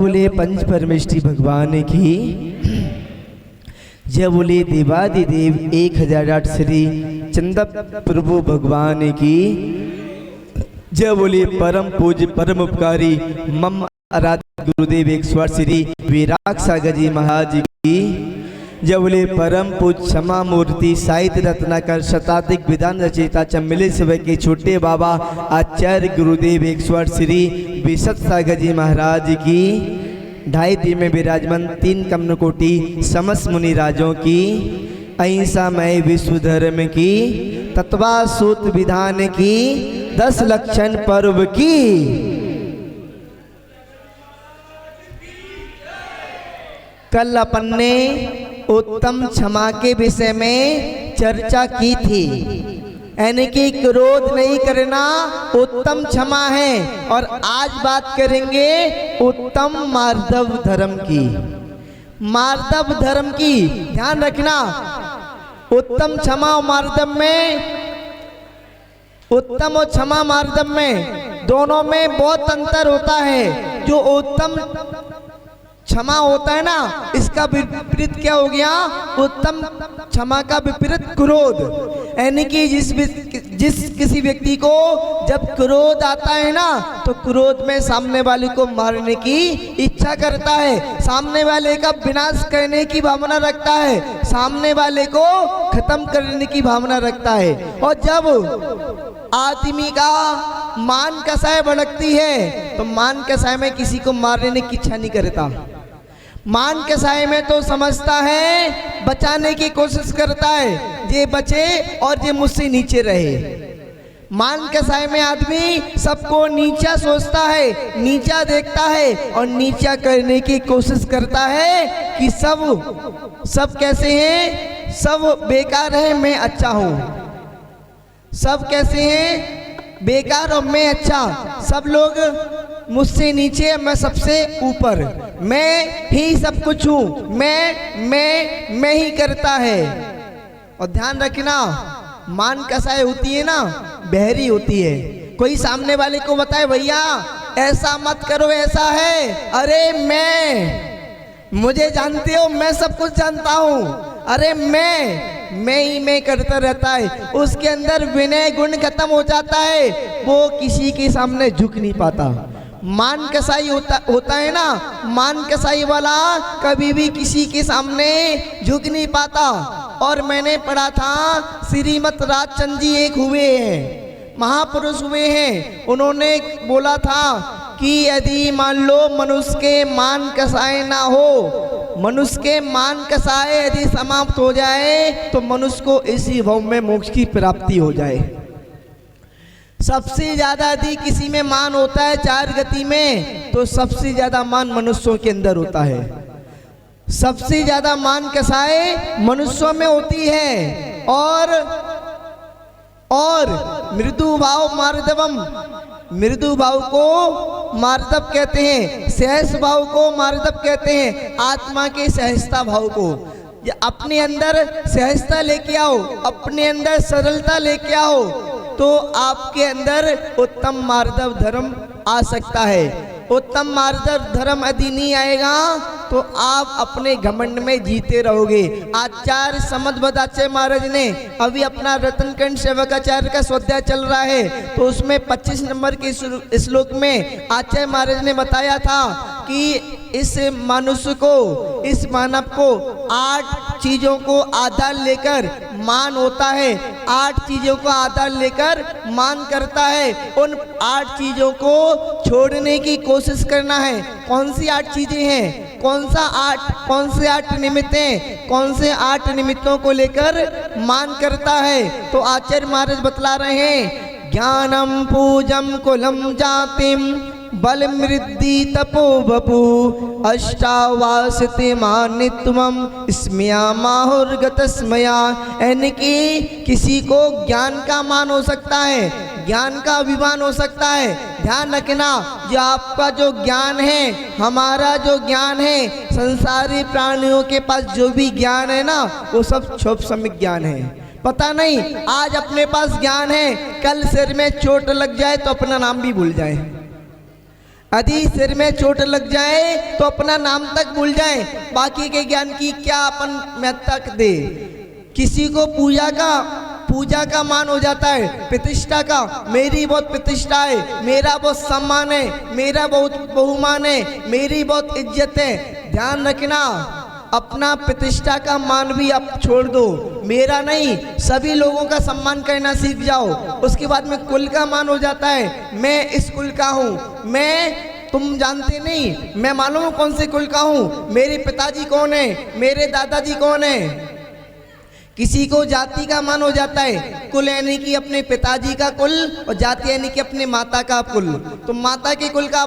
बोले पंच परमेष्ठी भगवान की, जय बोले देवादिदेव 1008 श्री चंदा प्रभु भगवान की, जय बोले परम पूज्य परम उपकारी मम आराध्य गुरुदेव 108 श्री विराग सागर जी महाराज की, जय बोले परम पूज्य क्षमा मूर्ति साहित्य रत्नाकर शताधिक विधान रचयिता चम्मिले सभा के छोटे बाबा आचार्य गुरुदेव 108 श्री विशद सागर जी महाराज की, ढाई दी में विराजमान 3 कमनकोटि समस्त मुनि राजों की, अहिंसामय विश्व धर्म की, तत्वा सूत विधान की, 10 लक्षण पर्व की। कल अपन ने उत्तम क्षमा के विषय में चर्चा की थी, यानी कि क्रोध नहीं करना उत्तम क्षमा है। और आज बात करेंगे उत्तम मार्दव धर्म की। मार्दव धर्म की ध्यान रखना, उत्तम क्षमा और मार्दव में, उत्तम और क्षमा मार्दव में दोनों में बहुत अंतर होता है। जो उत्तम क्षमा होता है ना, इसका विपरीत क्या हो गया? उत्तम क्षमा का विपरीत क्रोध, यानी कि जिस किसी व्यक्ति को जब क्रोध आता है ना, तो क्रोध में सामने वाले को मारने की इच्छा करता है, सामने वाले का विनाश करने की भावना रखता है, सामने वाले को खत्म करने की भावना रखता है। और जब आदमी का मान कसाय भड़कती है, तो मान कसाय में किसी को मारने की इच्छा नहीं करता। मान कसाय में तो समझता है, बचाने की कोशिश करता है, ये बचे और ये मुझसे नीचे रहे। मान कसाय में आदमी सबको नीचा सोचता है, नीचा देखता है और नीचा करने की कोशिश करता है कि सब कैसे हैं, सब बेकार है, मैं अच्छा हूँ। सब कैसे हैं, बेकार और मैं अच्छा, सब लोग मुझसे नीचे, मैं सबसे ऊपर, मैं ही सब कुछ हूँ, मैं ही करता है। और ध्यान रखना, मान कसाई होती है ना, बहरी होती है। कोई सामने वाले को बताए भैया ऐसा मत करो, ऐसा है, अरे मुझे जानते हो, मैं सब कुछ जानता हूँ, अरे मैं करता रहता है। उसके अंदर विनय गुण खत्म हो जाता है, वो किसी के सामने झुक नहीं पाता। मान कसाई होता है ना, मान कसाई वाला कभी भी किसी के सामने झुक नहीं पाता। और मैंने पढ़ा था, श्रीमत राजचंद जी एक हुए हैं, महापुरुष हुए हैं, उन्होंने बोला था कि यदि मान लो मनुष्य के मान कसाए ना हो, मनुष्य के मान कसाए यदि समाप्त हो जाए, तो मनुष्य को इसी भव में मोक्ष की प्राप्ति हो जाए। सबसे ज्यादा यदि किसी में मान होता है 4 गति में, तो सबसे ज्यादा मान मनुष्यों के अंदर होता है। सबसे ज्यादा मान कसाए मनुष्यों में होती है। और मृदु भाव मार्दवम, मृदु भाव को मार्दव कहते हैं, सहज भाव को मार्दव कहते हैं। आत्मा के सहजता भाव को, अपने अंदर सहजता लेके आओ, अपने अंदर सरलता लेके आओ, तो आपके अंदर उत्तम मार्दव धर्म आ सकता है। उत्तम मार्दव धर्म यदि नहीं आएगा, तो आप अपने घमंड में जीते रहोगे। आचार्य समदभदाचार्य महाराज ने अभी अपना रत्नकंठ सेवकाचार्य का स्वाध्याय चल रहा है, तो उसमें 25 नंबर के श्लोक में आचार्य महाराज ने बताया था कि इस मनुष्य को, इस मानव को 8 चीजों को आधार लेकर मान होता है, 8 चीजों को आधार लेकर मान करता है। उन 8 चीजों को छोड़ने की कोशिश करना है। कौन सी 8 चीजें हैं, कौन से 8 निमित्त हैं, कौन से 8 निमित्तों को लेकर मान करता है? तो आचार्य महाराज बतला रहे हैं, ज्ञानम पूजम कुलम जातिम बल मृद्धि तपो बपू अष्टावासते मानित्वम स्मया माहुर्गतस्मया। यानी कि किसी को ज्ञान का मान हो सकता है, ज्ञान का अभिमान हो सकता है। ध्यान रखना, जो आपका जो ज्ञान है, हमारा जो ज्ञान है, संसारी प्राणियों के पास जो भी ज्ञान है ना, वो सब क्षोभ सम्यक ज्ञान है। पता नहीं, आज अपने पास ज्ञान है, कल सिर में चोट लग जाए तो अपना नाम भी भूल जाए। यदि सिर में चोट लग जाए तो अपना नाम तक भूल जाए, बाकी के ज्ञान की क्या अपन महत्ता दे। किसी को पूजा का मान हो जाता है, प्रतिष्ठा का, मेरी बहुत प्रतिष्ठा है, मेरा बहुत सम्मान है, मेरा बहुत बहुमान है, मेरी बहुत इज्जत है। ध्यान रखना, अपना प्रतिष्ठा का मान भी आप छोड़ दो, मेरा नहीं, सभी लोगों का सम्मान करना सीख जाओ। उसके बाद में कुल का मान हो जाता है, मैं इस कुल का हूँ, तुम जानते नहीं, मैं मालूम कौन से कुल का हूँ, मेरे पिताजी कौन है, मेरे दादाजी कौन है। किसी को जाति का मान हो जाता है, कुल यानी कि अपने पिताजी का कुल, और जाति यानी कि अपने माता का कुल। तो माता के कुल का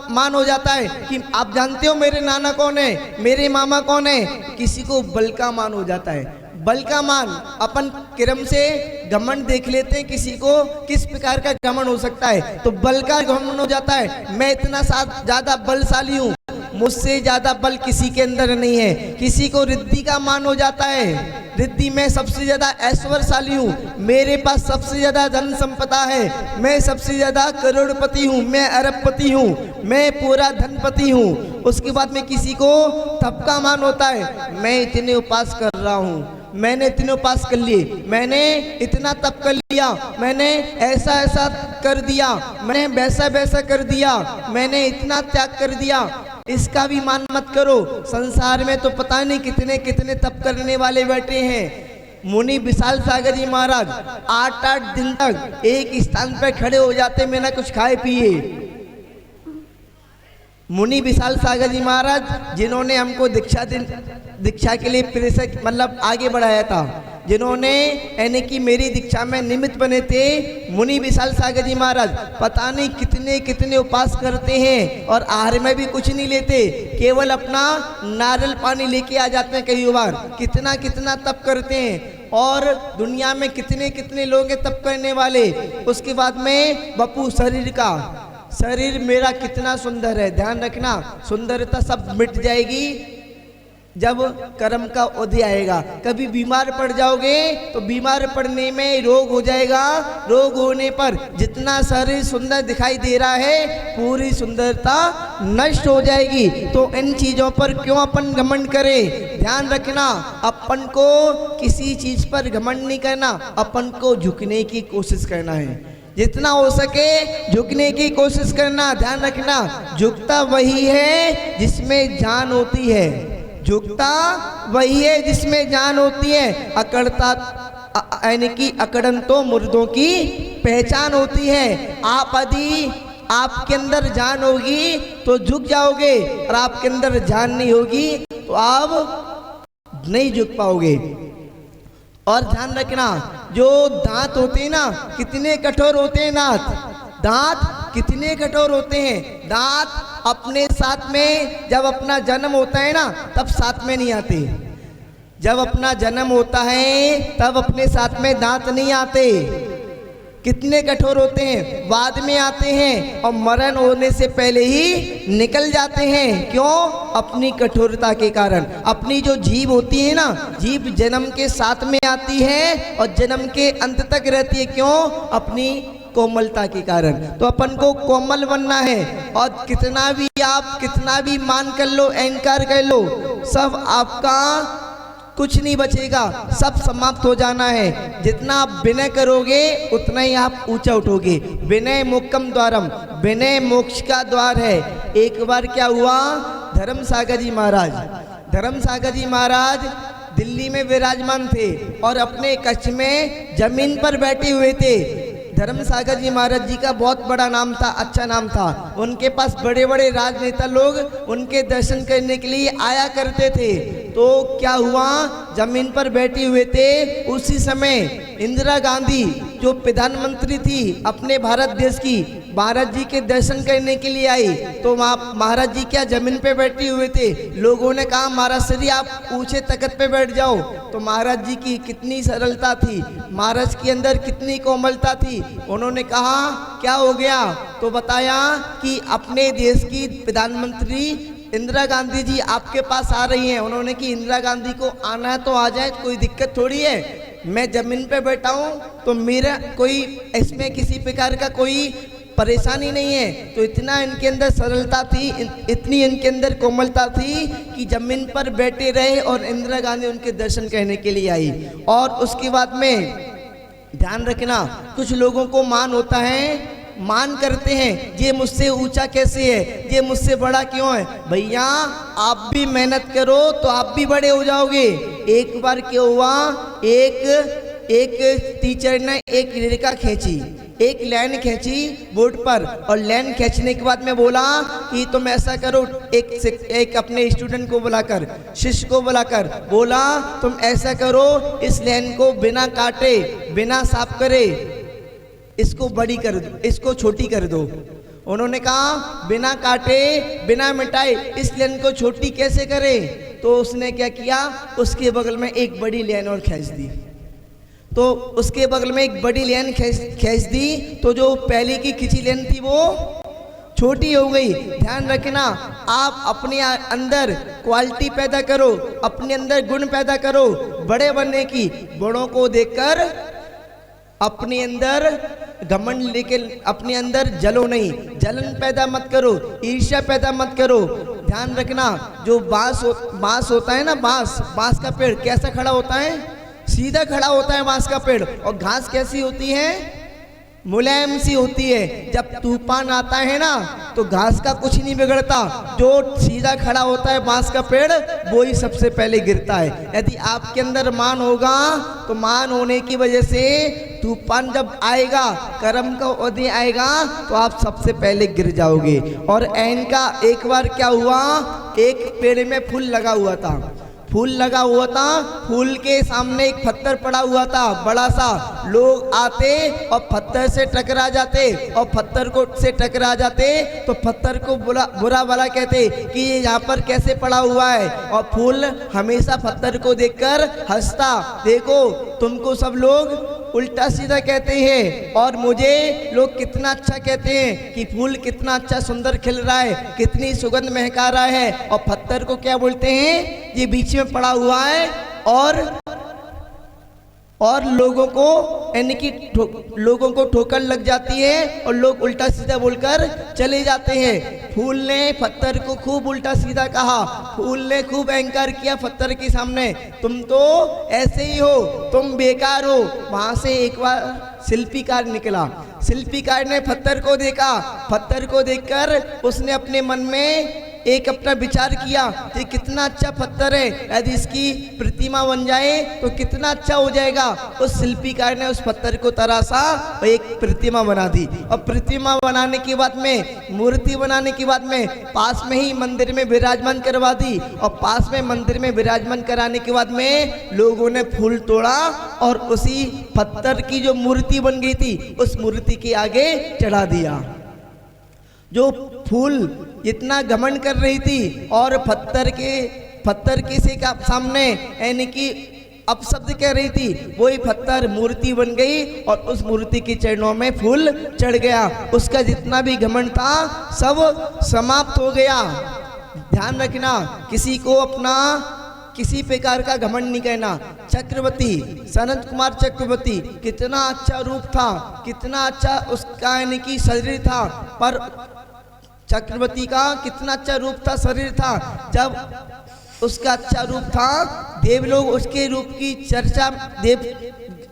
मान हो जाता है कि आप जानते हो मेरे नाना कौन है, मेरे मामा कौन है। किसी को बल का मान हो जाता है, बल का मान, अपन क्रम से घमंड देख लेते हैं, किसी को किस प्रकार का घमंड हो सकता है, तो बल का घमंड हो जाता है, मैं इतना ज्यादा बलशाली हूँ, मुझसे ज्यादा बल किसी के अंदर नहीं है। किसी को रिद्धि का मान हो जाता है, रिद्धि में सबसे ज्यादा ऐश्वर्यशाली हूँ, मेरे पास सबसे ज्यादा धन संपदा है, मैं सबसे ज्यादा करोड़पति हूँ, मैं अरबपति हूँ, मैं पूरा धनपति हूँ। उसके बाद में किसी को तप का मान होता है, मैं इतने उपास कर रहा हूँ, मैंने इतने उपास कर लिए, मैंने इतना तप कर लिया, मैंने ऐसा ऐसा कर दिया, मैंने वैसा वैसा कर दिया, मैंने इतना त्याग कर दिया। इसका भी मान मत करो। संसार में तो पता नहीं कितने कितने तप करने वाले बैठे हैं। मुनि विशाल सागर जी महाराज 8-8 दिन तक एक स्थान पर खड़े हो जाते बिना कुछ खाए पिए। मुनि विशाल सागर जी महाराज जिन्होंने हमको दीक्षा के लिए प्रेषक मतलब आगे बढ़ाया था, जिन्होंने यानी कि मेरी दीक्षा में निमित्त बने थे, मुनि विशाल सागर जी महाराज पता नहीं कितने कितने उपास करते हैं और आहार में भी कुछ नहीं लेते, केवल अपना नारियल पानी लेके आ जाते हैं। कई बार कितना कितना तप करते हैं और दुनिया में कितने कितने लोग हैं तप करने वाले। उसके बाद में बपू शरीर मेरा कितना सुंदर है, ध्यान रखना, सुंदरता सब मिट जाएगी जब कर्म का उदय आएगा। कभी बीमार पड़ जाओगे तो बीमार पड़ने में रोग हो जाएगा, रोग होने पर जितना शरीर सुंदर दिखाई दे रहा है पूरी सुंदरता नष्ट हो जाएगी। तो इन चीजों पर क्यों अपन घमंड करें। ध्यान रखना, अपन को किसी चीज पर घमंड नहीं करना, अपन को झुकने की कोशिश करना है, जितना हो सके झुकने की कोशिश करना। ध्यान रखना, झुकता वही है जिसमें जान होती है, झुकता वही है जिसमें जान होती है। अकड़ता यानी कि अकड़न तो मुर्दों की पहचान होती है। आप यदि आपके अंदर जान होगी तो झुक जाओगे, और आपके अंदर जान नहीं होगी तो आप नहीं झुक पाओगे। और ध्यान रखना, जो दांत होते हैं ना कितने कठोर होते हैं, दांत कितने कठोर होते हैं। दांत अपने साथ में जब अपना जन्म होता है ना तब साथ में नहीं आते, जब अपना जन्म होता है तब अपने साथ में दांत नहीं आते। कितने कठोर होते हैं, बाद में आते हैं और मरण होने से पहले ही निकल जाते हैं। क्यों? अपनी कठोरता के कारण। अपनी जो जीभ होती है ना, जीभ जन्म के साथ में आती है और जन्म के अंत तक रहती है। क्यों? अपनी कोमलता के कारण। तो अपन को कोमल बनना है, और कितना भी मान कर लो, अहंकार कर लो, सब आपका कुछ नहीं बचेगा, सब समाप्त हो जाना है। जितना आप विनय करोगे उतना ही आप ऊंचा उठोगे। विनय मोक्षम द्वारम, विनय मोक्ष का द्वार है। एक बार क्या हुआ, धर्म सागर जी महाराज दिल्ली में विराजमान थे और अपने कच्छ में जमीन पर बैठे हुए थे। धर्म सागर जी महाराज जी का बहुत बड़ा नाम था, अच्छा नाम था। उनके पास बड़े बड़े राजनेता लोग उनके दर्शन करने के लिए आया करते थे। तो क्या हुआ, जमीन पर बैठे हुए थे, उसी समय इंदिरा गांधी जो प्रधानमंत्री थी अपने भारत देश की, महाराज जी के दर्शन करने के लिए आई। तो वहाँ महाराज जी क्या जमीन पे बैठे हुए थे। लोगों ने कहा महाराज श्री आप ऊंचे तख्त पे बैठ जाओ। तो महाराज जी की कितनी सरलता थी, महाराज के अंदर कितनी कोमलता थी। उन्होंने कहा क्या हो गया, तो बताया कि अपने देश की प्रधानमंत्री इंदिरा गांधी जी आपके पास आ रही हैं। उन्होंने कि इंदिरा गांधी को आना है तो आ जाए, कोई दिक्कत थोड़ी है। मैं जमीन पे बैठा हूँ तो मेरा कोई इसमें किसी प्रकार का कोई परेशानी नहीं है। तो इतना इनके अंदर सरलता थी, इतनी इनके अंदर कोमलता थी कि जमीन पर बैठे रहे और इंदिरा गांधी उनके दर्शन करने के लिए आई। और उसके बाद में ध्यान रखना, कुछ लोगों को मान होता है, मान करते हैं ये मुझसे ऊंचा कैसे है, ये मुझसे बड़ा क्यों है। भैया आप भी मेहनत करो तो आप भी बड़े हो जाओगे। एक बार क्या हुआ, एक टीचर ने एक रेखा खींची, एक लाइन खींची बोर्ड पर, और लाइन खींचने के बाद में बोला कि तुम ऐसा करो, एक अपने स्टूडेंट को बुलाकर, शिष्य को बुलाकर बोला तुम ऐसा करो, इस लाइन को बिना काटे बिना साफ करे इसको बड़ी कर दो, इसको छोटी कर दो। उन्होंने कहा बिना काटे बिना मिटाए इस लाइन को छोटी कैसे करें। तो उसने क्या किया, उसके बगल में एक बड़ी लाइन और खींच दी। तो उसके बगल में एक बड़ी लाइन खींच दी, तो जो पहले की खिंची लाइन थी वो छोटी हो गई। ध्यान रखना, आप अपने अंदर क्वालिटी पैदा करो, अपने अंदर गुण पैदा करो बड़े बनने की। बड़ों को देखकर अपने अंदर घमंड लेके अपने अंदर जलो नहीं, जलन पैदा मत करो, ईर्ष्या पैदा मत करो। ध्यान रखना, जो बांस होता है ना, बांस का पेड़ कैसा खड़ा होता है, सीधा खड़ा होता है बांस का पेड़। और घास कैसी होती है, मुलायम सी होती है। जब तूफान आता है ना तो घास का कुछ नहीं बिगड़ता, जो सीधा खड़ा होता है बांस का पेड़ वो ही सबसे पहले गिरता है। यदि आपके अंदर मान होगा तो मान होने की वजह से तूफान जब आएगा, कर्म का अवधि आएगा तो आप सबसे पहले गिर जाओगे। और ऐन का एक बार क्या हुआ, एक पेड़ में फूल लगा हुआ था, फूल के सामने एक पत्थर पड़ा हुआ था बड़ा सा। लोग आते और पत्थर से टकरा जाते, और पत्थर को से टकरा जाते तो पत्थर को बुरा भला कहते कि ये यहाँ पर कैसे पड़ा हुआ है। और फूल हमेशा पत्थर को देखकर हंसता। देखो तुमको सब लोग उल्टा सीधा कहते हैं और मुझे लोग कितना अच्छा कहते हैं कि फूल कितना अच्छा सुंदर खिल रहा है, कितनी सुगंध महका रहा है। और पत्थर को क्या बोलते हैं, ये बीच में पड़ा हुआ है। और लोगों को यानी कि लोगों को ठोकर लग जाती है और लोग उल्टा सीधा बोलकर चले जाते हैं। फूल ने पत्थर को खूब उल्टा सीधा कहा, फूल ने खूब अहंकार किया पत्थर के सामने, तुम तो ऐसे ही हो, तुम बेकार हो। वहां से एक बार शिल्पीकार निकला, शिल्पीकार ने पत्थर को देखा, पत्थर को देखकर उसने अपने मन में एक अपना विचार किया कि कितना अच्छा पत्थर है, यदि इसकी प्रतिमा बन जाए तो कितना अच्छा हो जाएगा। उस शिल्पीकार ने उस पत्थर को तराशा और एक प्रतिमा बना दी। और प्रतिमा बनाने के बाद में, मूर्ति बनाने के बाद में पास में ही मंदिर में विराजमान करवा दी। और पास में मंदिर में विराजमान कराने के बाद में लोगों ने फूल तोड़ा और उसी पत्थर की जो मूर्ति बन गई थी उस मूर्ति के आगे चढ़ा दिया। जो फूल इतना घमंड कर रही थी और पत्थर के से का सामने यानी कि अपशब्द कह रही थी, वही पत्थर मूर्ति बन गई और उस मूर्ति के चरणों में फूल चढ़ गया। उसका जितना भी घमंड था सब समाप्त हो गया। ध्यान रखना, किसी को अपना किसी प्रकार का घमंड नहीं कहना। चक्रवर्ती सनत कुमार चक्रवर्ती कितना अच्छा रूप था, कितना अच्छा उसका यानी कि शरीर था, पर चक्रवर्ती का कितना अच्छा रूप था, शरीर था। जब उसका अच्छा रूप था, देवलोग उसके रूप की चर्चा, देव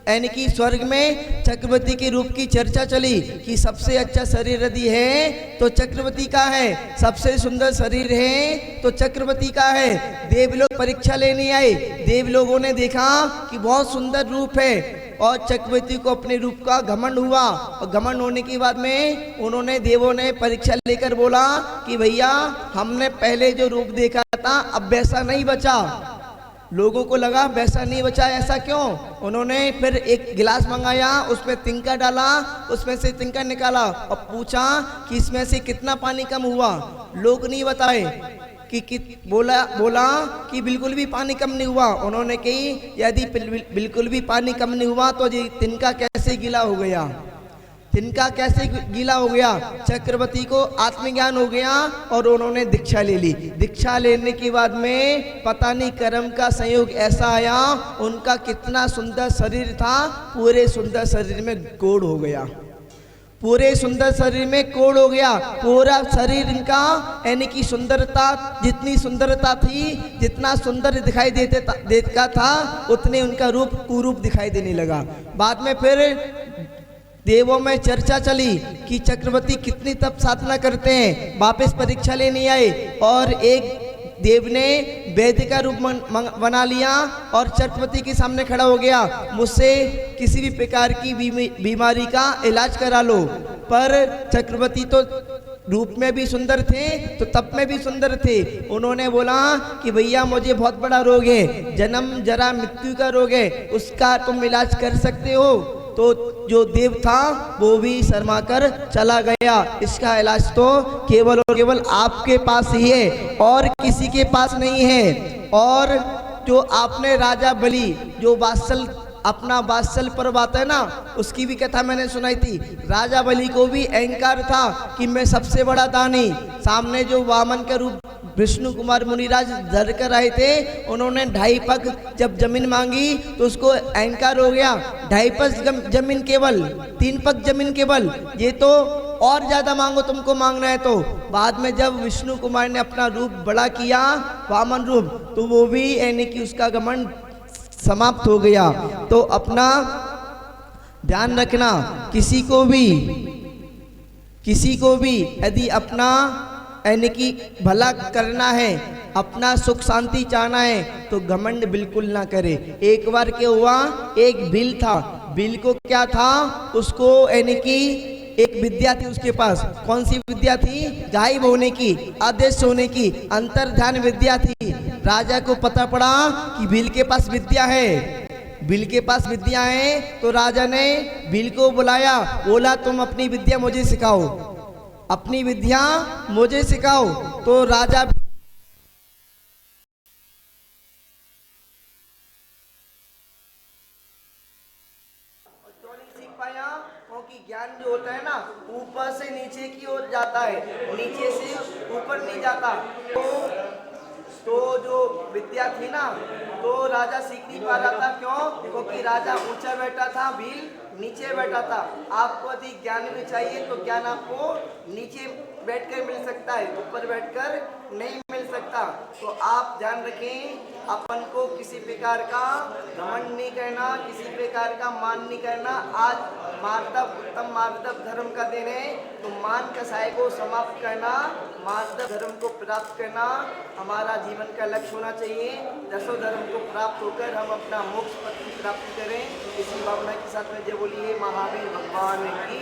यानी कि स्वर्ग में चक्रवर्ती के रूप की चर्चा चली कि सबसे अच्छा शरीर यदि है तो चक्रवर्ती का है, सबसे सुंदर शरीर है तो चक्रवर्ती का है। देवलोग परीक्षा लेने आए, देवलोगों ने देखा कि बहुत सुंदर रूप है और चक्रवर्ती को अपने रूप का घमंड हुआ। और घमंड होने के बाद में उन्होंने, देवों ने परीक्षा लेकर बोला कि भैया हमने पहले जो रूप देखा था अब वैसा नहीं बचा। लोगों को लगा वैसा नहीं बचा, ऐसा क्यों? उन्होंने फिर एक गिलास मंगाया, उसमें तिनका डाला, उसमें से तिनका निकाला और पूछा कि इसमें से कितना पानी कम हुआ। लोग नहीं बताए कि बोला कि बिल्कुल भी पानी कम नहीं हुआ। उन्होंने कही यदि बिल्कुल भी पानी कम नहीं हुआ तो ये तिनका कैसे गीला हो गया, तिनका कैसे गीला हो गया। चक्रवर्ती को आत्मज्ञान हो गया और उन्होंने दीक्षा ले ली। दीक्षा लेने के बाद में पता नहीं कर्म का संयोग ऐसा आया, उनका कितना सुंदर शरीर था, पूरे सुंदर शरीर में गोड़ हो गया। पूरे सुंदर शरीर में कोढ़ हो गया, पूरा शरीर इनका यानी कि सुंदरता, जितनी सुंदरता थी, जितना सुंदर दिखाई देता था, उतने उनका रूप कुरूप दिखाई देने लगा। बाद में फिर देवों में चर्चा चली कि चक्रवर्ती कितनी तप साधना करते हैं, वापस परीक्षा लेने आए और एक देव ने वैद्य का रूप बना लिया और चक्रवर्ती के सामने खड़ा हो गया, मुझसे किसी भी प्रकार की बीमारी का इलाज करा लो। पर चक्रवर्ती तो रूप में भी सुंदर थे तो तप में भी सुंदर थे। उन्होंने बोला कि भैया मुझे बहुत बड़ा रोग है, जन्म जरा मृत्यु का रोग है, उसका तुम इलाज कर सकते हो? तो जो देव था वो भी शर्मा कर चला गया, इसका इलाज तो केवल और केवल आपके पास ही है और किसी के पास नहीं है। और जो आपने राजा बलि, जो अपना वात्सल पर्व आता है ना, उसकी भी कथा मैंने सुनाई थी। राजा बलि को भी अहंकार था कि मैं सबसे बड़ा दानी। सामने जो वामन का रूप विष्णु कुमार मुनिराज धर कर आए थे, उन्होंने 2.5 पग जब जमीन मांगी तो उसको अहंकार हो गया। 2.5 पग जमीन केवल, 3 पग जमीन केवल, ये तो और ज्यादा मांगो, तुमको मांगना है तो। बाद में जब विष्णु कुमार ने अपना रूप बड़ा किया, वामन रूप, तो वो भी यानी कि उसका घमंड समाप्त हो गया। तो अपना ध्यान रखना, किसी को भी यदि अपना यानी कि भला करना है, अपना सुख शांति चाहना है, तो घमंड बिल्कुल ना करे। एक बार क्या हुआ, एक बिल था, बिल को क्या था, उसको यानी कि एक विद्या थी उसके पास। कौन सी विद्या थी? गायब होने की, अदृश्य होने की, अंतर्ध्यान विद्या थी। राजा को पता पड़ा कि बिल के पास विद्या है, बिल के पास विद्या है, तो राजा ने बिल को बुलाया, बोला तुम अपनी विद्या मुझे सिखाओ, अपनी विद्या मुझे सिखाओ। तो राजा सीख पाया, क्योंकि ज्ञान जो होता है ना, ऊपर से नीचे की ओर जाता है, नीचे से ऊपर नहीं जाता। तो जो विद्या थी ना, तो राजा सीख नहीं पा रहा था। क्यों? क्योंकि राजा ऊंचा बैठा था, भील नीचे बैठा था। आपको यदि ज्ञान भी चाहिए तो ज्ञान आपको नीचे बैठकर मिल सकता है, ऊपर बैठकर नहीं मिल सकता। तो आप ध्यान रखें, अपन को किसी प्रकार का घमंड नहीं करना, किसी प्रकार का मान नहीं करना। आज मार्दव, उत्तम मार्दव धर्म का दिन है, तो मान कसाय को समाप्त करना, मार्दव धर्म को प्राप्त करना हमारा जीवन का लक्ष्य होना चाहिए। दसों धर्म को प्राप्त होकर हम अपना मोक्ष पद की प्राप्ति करें। इसी भावना के साथ में जय बोलिए महावीर भगवान की।